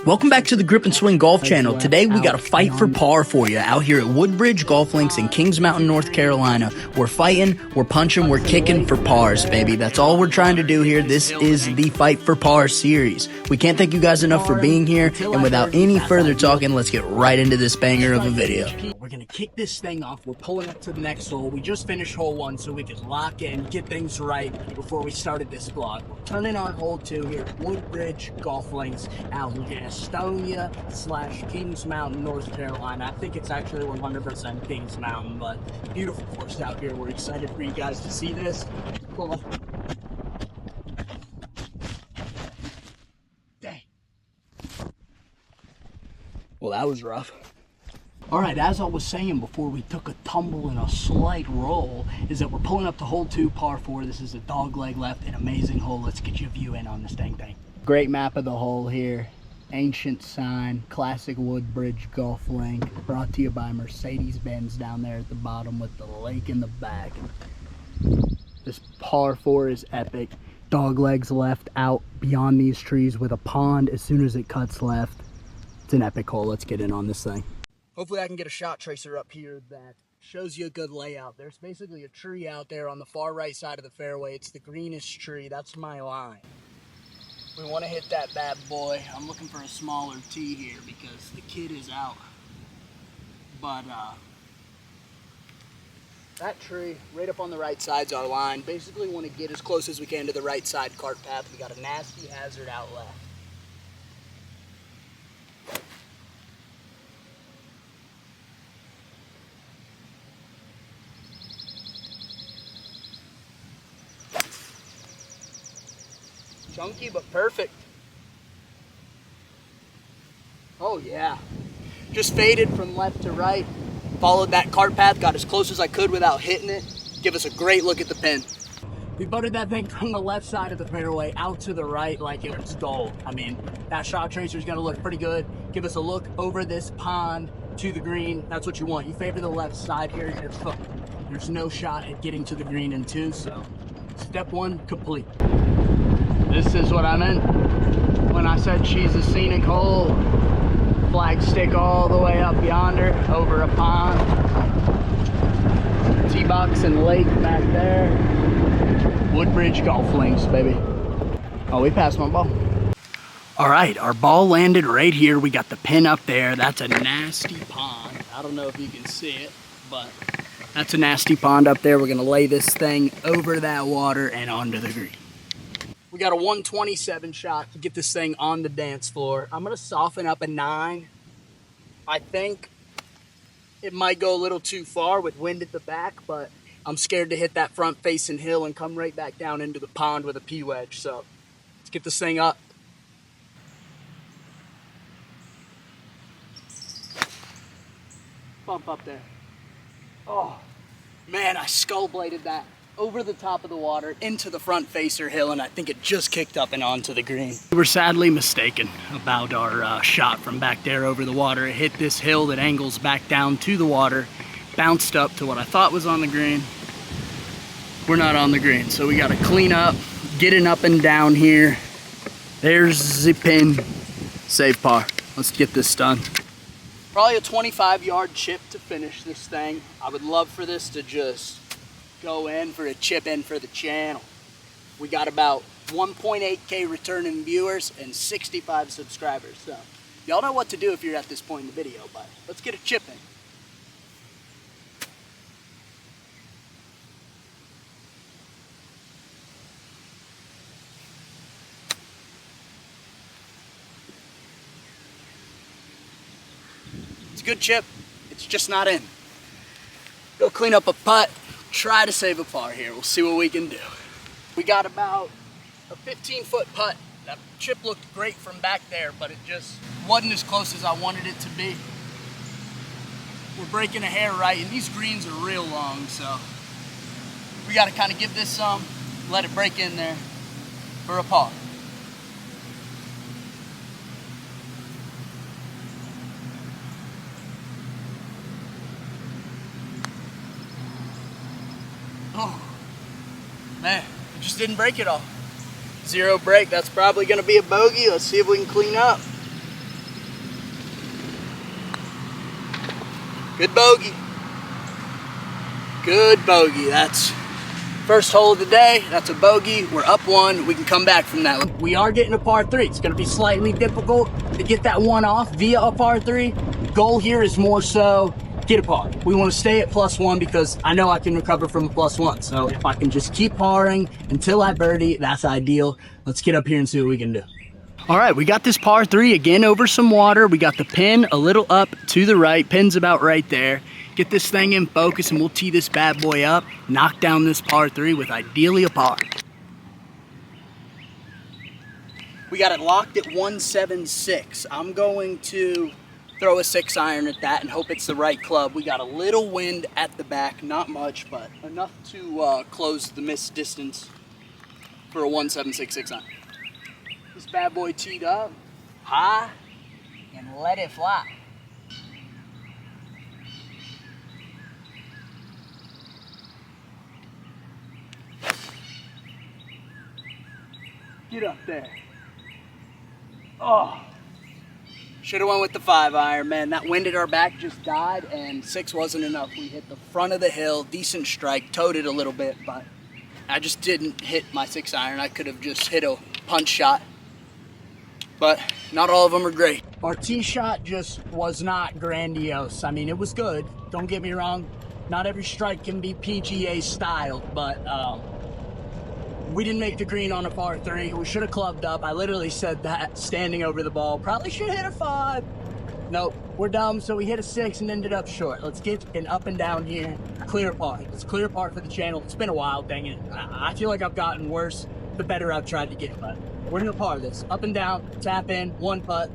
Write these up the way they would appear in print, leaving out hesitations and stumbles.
Welcome back to the Grip and Swing Golf Channel. Today we got a fight for par for you out here at Woodbridge Golf Links in Kings Mountain, North Carolina. We're fighting, we're punching, we're kicking for pars, baby. That's all we're trying to do here. This is the Fight for Par series. We can't thank you guys enough for being here, and without any further talking, let's get right into this banger of a video. We're going to kick this thing off. We're pulling up to the next hole. We just finished hole 1 so we could lock in, get things right before we started this vlog. We're turning on hole 2 here at Woodbridge Golf Links out in Gastonia/Kings Mountain, North Carolina. I think it's actually 100% Kings Mountain, but beautiful course out here. We're excited for you guys to see this. Cool. Dang. Well, that was rough. All right, as I was saying before we took a tumble and a slight roll, is that we're pulling up to hole 2, par 4. This is a dog leg left, an amazing hole. Let's get you a view in on this dang thing. Great map of the hole here. Ancient sign, classic Woodbridge golf link, brought to you by Mercedes-Benz down there at the bottom with the lake in the back. This par 4 is epic. Dog legs left out beyond these trees with a pond as soon as it cuts left. It's an epic hole. Let's get in on this thing. Hopefully I can get a shot tracer up here that shows you a good layout. There's basically a tree out there on the far right side of the fairway. It's the greenest tree. That's my line. We want to hit that bad boy. I'm looking for a smaller tee here because the kid is out. But that tree right up on the right side's our line. Basically want to get as close as we can to the right side cart path. We got a nasty hazard out left. Chunky but perfect. Oh yeah. Just faded from left to right. Followed that cart path, got as close as I could without hitting it. Give us a great look at the pin. We butted that thing from the left side of the fairway out to the right like it was gold. I mean, that shot tracer's gonna look pretty good. Give us a look over this pond to the green. That's what you want. You favor the left side here, you're cooked. There's no shot at getting to the green in 2, so step 1 complete. This is what I meant when I said she's a scenic hole. Flag stick all the way up yonder over a pond. Tee box and lake back there. Woodbridge Golf Links, baby. Oh, we passed my ball. All right, our ball landed right here. We got the pin up there. That's a nasty pond. I don't know if you can see it, but that's a nasty pond up there. We're gonna lay this thing over that water and onto the green. We got a 127 shot to get this thing on the dance floor. I'm gonna soften up a 9. I think it might go a little too far with wind at the back, but I'm scared to hit that front facing hill and come right back down into the pond with a P wedge. So let's get this thing up. Bump up there. Oh man, I skull bladed that over the top of the water into the front facer hill, and I think it just kicked up and onto the green. We were sadly mistaken about our shot from back there over the water. It hit this hill that angles back down to the water, bounced up to what I thought was on the green. We're not on the green, so we got to clean up, getting up and down here. There's the pin. Save par. Let's get this done. Probably a 25-yard chip to finish this thing. I would love for this to just go in for a chip in for the channel. We got about 1.8K returning viewers and 65 subscribers. So y'all know what to do if you're at this point in the video, but let's get a chip in. It's a good chip, it's just not in. Go clean up a putt. Try to save a par here. We'll see what we can do. We got about a 15-foot putt. That chip looked great from back there, but it just wasn't as close as I wanted it to be. We're breaking a hair right, and these greens are real long, so we got to kind of give this some, let it break in there for a par. Oh, man, it just didn't break it all. Zero break, that's probably gonna be a bogey. Let's see if we can clean up. Good bogey. Good bogey. That's first hole of the day. That's a bogey. We're up one. We can come back from that. We are getting a par 3. It's going to be slightly difficult to get that one off via a par 3. Goal here is more so get a par. We want to stay at +1 because I know I can recover from a +1. So if I can just keep parring until I birdie, that's ideal. Let's get up here and see what we can do. All right, we got this par 3 again over some water. We got the pin a little up to the right. Pin's about right there. Get this thing in focus and we'll tee this bad boy up, knock down this par 3 with ideally a par. We got it locked at 176. I'm going to throw a 6-iron at that and hope it's the right club. We got a little wind at the back, not much, but enough to close the missed distance for a 176 6-iron. This bad boy teed up, high, and let it fly. Get up there. Oh. Should have went with the 5-iron, man. That wind at our back just died, and 6 wasn't enough. We hit the front of the hill, decent strike, towed it a little bit, but I just didn't hit my 6-iron. I could have just hit a punch shot, but not all of them are great. Our tee shot just was not grandiose. I mean, it was good. Don't get me wrong. Not every strike can be PGA styled, but we didn't make the green on a par 3. We should have clubbed up. I literally said that standing over the ball. Probably should have hit a 5. Nope, we're dumb, so we hit a 6 and ended up short. Let's get an up and down here. Clear par. Let's clear par for the channel. It's been a while, dang it. I feel like I've gotten worse the better I've tried to get, but we're gonna par this. Up and down, tap in, 1 putt.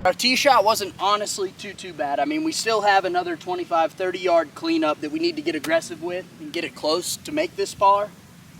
Our tee shot wasn't honestly too bad. I mean, we still have another 25, 30 yard cleanup that we need to get aggressive with and get it close to make this par.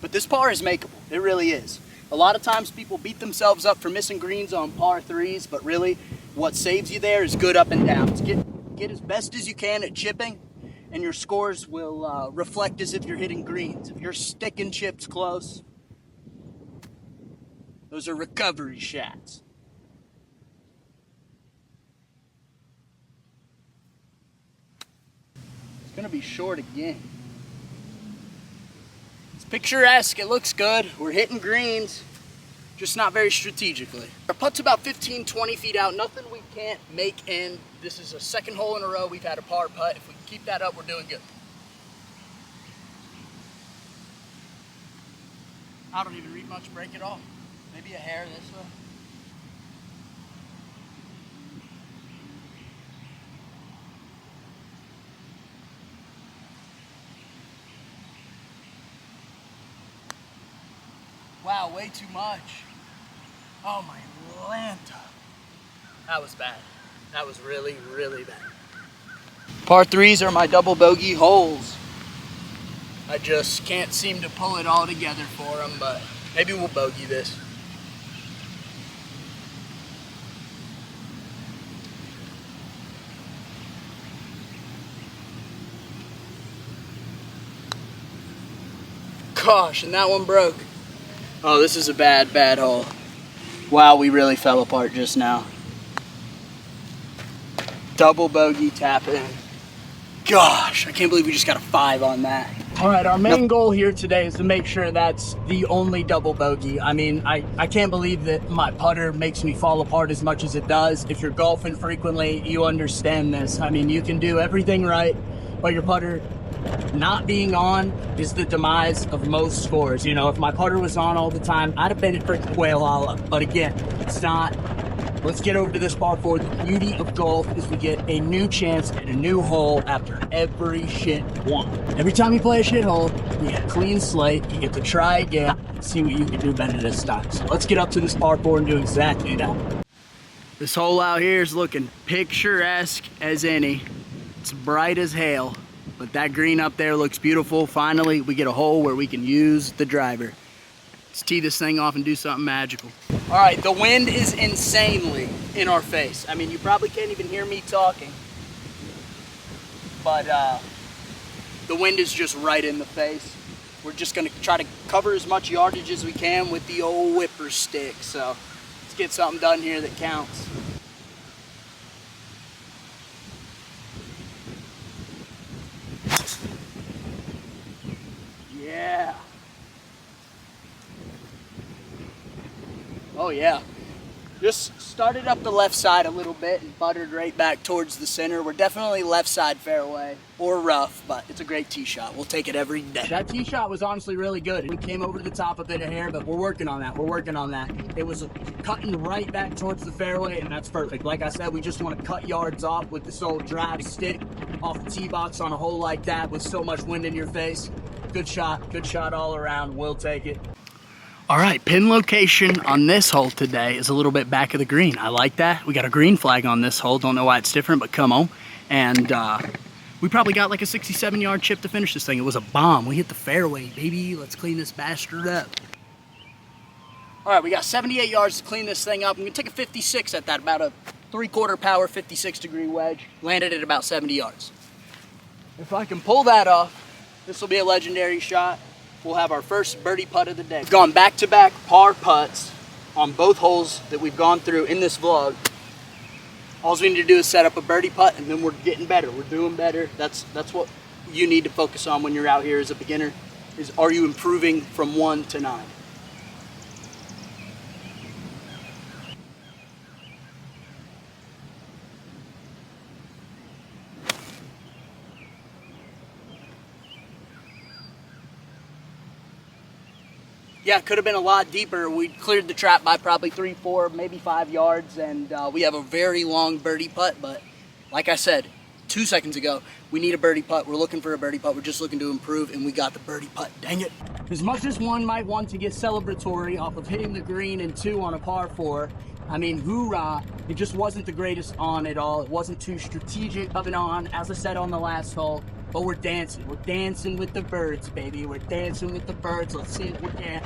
But this par is makeable. It really is. A lot of times people beat themselves up for missing greens on par 3s, but really what saves you there is good up and downs. Get as best as you can at chipping, and your scores will reflect as if you're hitting greens. If you're sticking chips close, those are recovery shots. It's gonna be short again. It's picturesque, it looks good. We're hitting greens, just not very strategically. Our putt's about 15, 20 feet out, nothing we can't make in. This is a second hole in a row we've had a par putt. If we can keep that up, we're doing good. I don't even read much break at all. Maybe a hair this way. Wow, way too much. Oh my Lanta. That was bad. That was really bad. Par 3s are my double bogey holes. I just can't seem to pull it all together for them, but maybe we'll bogey this. Gosh, and that one broke. Oh, this is a bad hole. Wow, we really fell apart just now. Double bogey tap in. Gosh, I can't believe we just got a 5 on that. All right, our main goal here today is to make sure that's the only double bogey. I mean, I can't believe that my putter makes me fall apart as much as it does. If you're golfing frequently, you understand this. I mean, you can do everything right, but your putter not being on is the demise of most scores. You know, if my putter was on all the time, I'd have been a freaking whale all up. But again, it's not. Let's get over to this par 4. The beauty of golf is we get a new chance at a new hole after every shit one. Every time you play a shit hole, you get a clean slate, you get to try again, see what you can do better this time. So let's get up to this par 4 and do exactly that. This hole out here is looking picturesque as any. It's bright as hell, but that green up there looks beautiful. Finally, we get a hole where we can use the driver. Let's tee this thing off and do something magical. All right, the wind is insanely in our face. I mean, you probably can't even hear me talking, but the wind is just right in the face. We're just gonna try to cover as much yardage as we can with the old whipper stick. So let's get something done here that counts. yeah. Just started up the left side a little bit and buttered right back towards the center. We're definitely left side fairway or rough, but it's a great tee shot. We'll take it every day. That tee shot was honestly really good. We came over the top a bit of hair, but we're working on that. We're working on that. It was cutting right back towards the fairway, and that's perfect. Like I said, we just want to cut yards off with this old drive stick off the tee box on a hole like that with so much wind in your face. Good shot all around. We'll take it. All right, pin location on this hole today is a little bit back of the green. I like that. We got a green flag on this hole. Don't know why it's different, but come on. And we probably got like a 67-yard chip to finish this thing. It was a bomb. We hit the fairway, baby. Let's clean this bastard up. All right, we got 78 yards to clean this thing up. I'm gonna take a 56 at that, about a 3/4 power, 56-degree wedge. Landed at about 70 yards. If I can pull that off, this will be a legendary shot. We'll have our first birdie putt of the day. We've gone back-to-back par putts on both holes that we've gone through in this vlog. All we need to do is set up a birdie putt, and then we're getting better. We're doing better. That's what you need to focus on when you're out here as a beginner, is are you improving from 1 to 9? Yeah, it could have been a lot deeper. We cleared the trap by probably 3, 4, maybe 5 yards, and we have a very long birdie putt. But like I said 2 seconds ago, we need a birdie putt. We're looking for a birdie putt. We're just looking to improve, and we got the birdie putt. Dang it. As much as one might want to get celebratory off of hitting the green in 2 on a par 4, I mean, hoorah, it just wasn't the greatest on at all. It wasn't too strategic of an on, as I said on the last hole. But we're dancing. We're dancing with the birds, baby. We're dancing with the birds. Let's see if we can.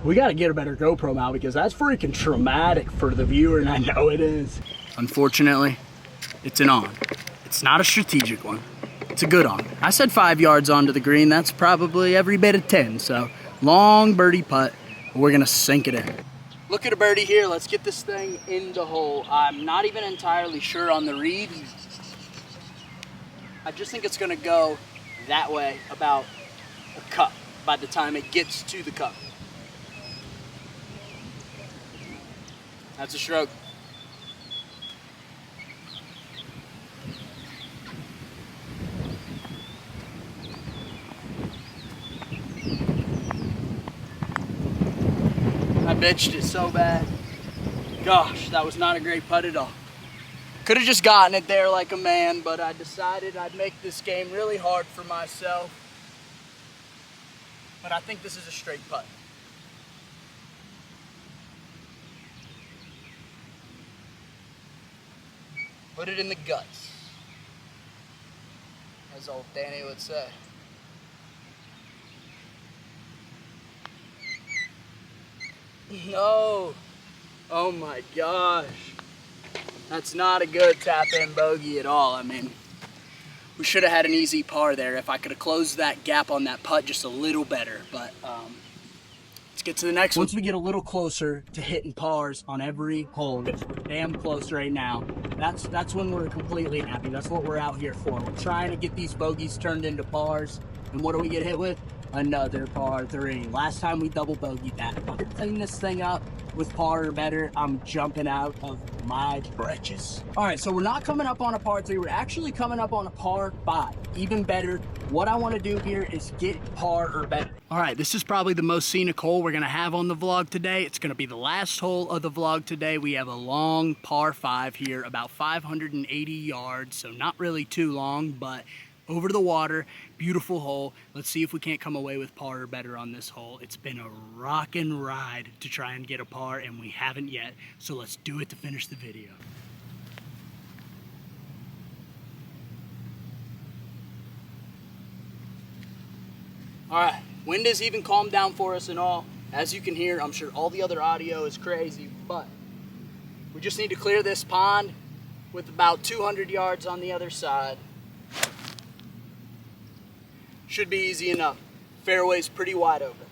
We got to get a better GoPro now because that's freaking traumatic for the viewer, and I know it is. Unfortunately, it's an on. It's not a strategic one. It's a good on. I said 5 yards onto the green. That's probably every bit of 10. So, long birdie putt. We're going to sink it in. Look at a birdie here. Let's get this thing in the hole. I'm not even entirely sure on the read. I just think it's gonna go that way, about a cup, by the time it gets to the cup. That's a stroke. I bitched it so bad. Gosh, that was not a great putt at all. Could have just gotten it there like a man, but I decided I'd make this game really hard for myself. But I think this is a straight putt. Put it in the guts, as old Danny would say. No. Oh my gosh. That's not a good tap-in bogey at all. I mean, we should have had an easy par there if I could have closed that gap on that putt just a little better. But let's get to the next one. Once we get a little closer to hitting pars on every hole, we're damn close right now. That's when we're completely happy. That's what we're out here for. We're trying to get these bogeys turned into pars. And what do we get hit with? Another par 3. Last time we double bogeyed that. If I could clean this thing up with par or better, I'm jumping out of my britches. All right, so we're not coming up on a par 3. We're actually coming up on a par 5. Even better. What I want to do here is get par or better. All right, this is probably the most scenic hole we're going to have on the vlog today. It's going to be the last hole of the vlog today. We have a long par 5 here, about 580 yards, so not really too long, but over the water, beautiful hole. Let's see if we can't come away with par or better on this hole. It's been a rockin' ride to try and get a par, and we haven't yet. So let's do it to finish the video. All right, wind has even calmed down for us and all. As you can hear, I'm sure all the other audio is crazy, but we just need to clear this pond with about 200 yards on the other side. Should be easy enough. Fairway's pretty wide open.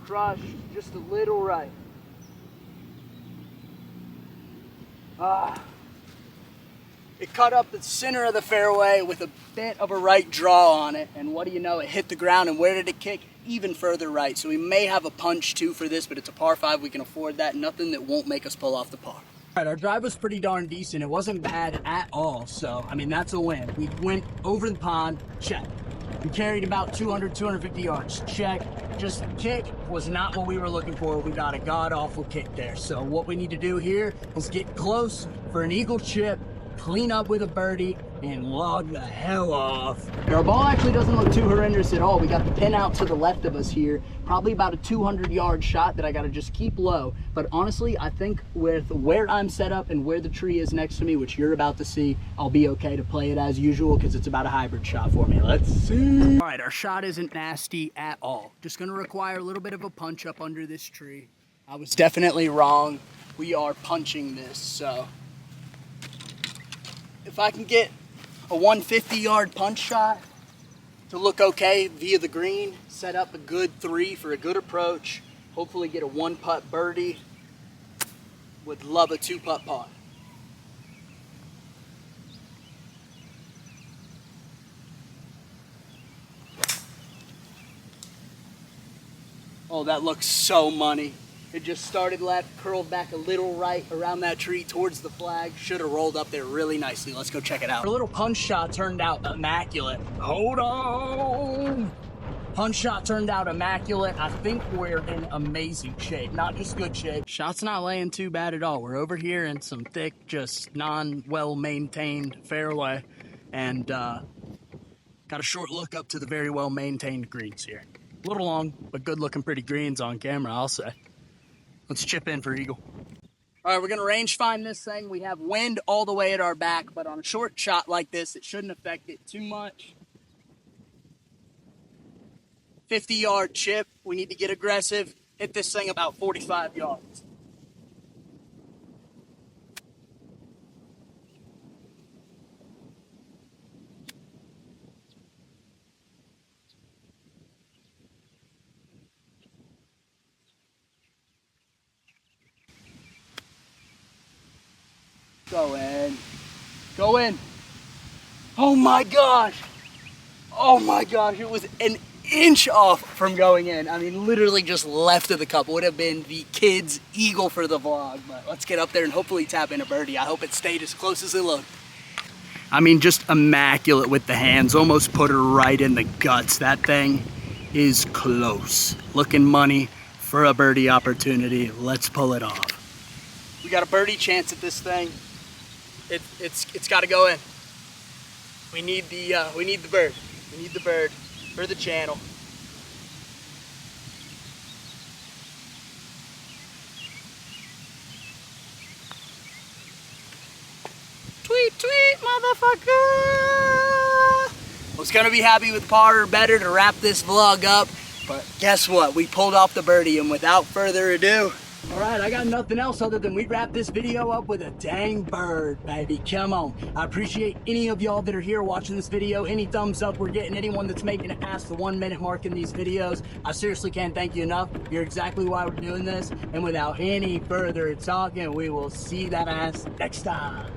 Crush just a little right. It cut up the center of the fairway with a bit of a right draw on it, and what do you know, it hit the ground, and where did it kick? Even further right. So we may have a punch too for this, but it's a par 5, we can afford that. Nothing that won't make us pull off the par. All right, our drive was pretty darn decent. It wasn't bad at all, so I mean, that's a win. We went over the pond, check. We carried about 200, 250 yards, check. Just the kick was not what we were looking for. We got a god-awful kick there. So what we need to do here is get close for an eagle chip, clean up with a birdie, and log the hell off. Our ball actually doesn't look too horrendous at all. We got the pin out to the left of us here, probably about a 200-yard shot that I gotta just keep low. But honestly, I think with where I'm set up and where the tree is next to me, which you're about to see, I'll be okay to play it as usual because it's about a hybrid shot for me. Let's see. All right, our shot isn't nasty at all. Just gonna require a little bit of a punch up under this tree. I was definitely wrong. We are punching this, so if I can get a 150-yard punch shot to look okay via the green, set up a good 3 for a good approach, hopefully get a 1-putt birdie, would love a 2-putt par. Oh, that looks so money. It just started left, curled back a little right around that tree towards the flag. Should have rolled up there really nicely. Let's go check it out. Our little punch shot turned out immaculate. Hold on. Punch shot turned out immaculate. I think we're in amazing shape. Not just good shape. Shot's not laying too bad at all. We're over here in some thick, just non-well-maintained fairway. And got a short look up to the very well-maintained greens here. A little long, but good-looking pretty greens on camera, I'll say. Let's chip in for eagle. All right, we're gonna range find this thing. We have wind all the way at our back, but on a short shot like this, it shouldn't affect it too much. 50-yard chip, we need to get aggressive. Hit this thing about 45 yards. Go in. Go in. Oh my gosh. Oh my gosh. It was an inch off from going in. I mean, literally just left of the cup. Would have been the kids' eagle for the vlog. But let's get up there and hopefully tap in a birdie. I hope it stayed as close as it looked. I mean, just immaculate with the hands. Almost put her right in the guts. That thing is close. Looking money for a birdie opportunity. Let's pull it off. We got a birdie chance at this thing. It's got to go in. We need the bird. We need the bird for the channel. Tweet, tweet, motherfucker! I was gonna be happy with par or better to wrap this vlog up, but guess what? We pulled off the birdie, and without further ado, all right, I got nothing else other than we wrap this video up with a dang bird, baby. Come on. I appreciate any of y'all that are here watching this video. Any thumbs up we're getting, anyone that's making it past the 1 minute mark in these videos. I seriously can't thank you enough. You're exactly why we're doing this. And without any further talking, we will see that ass next time.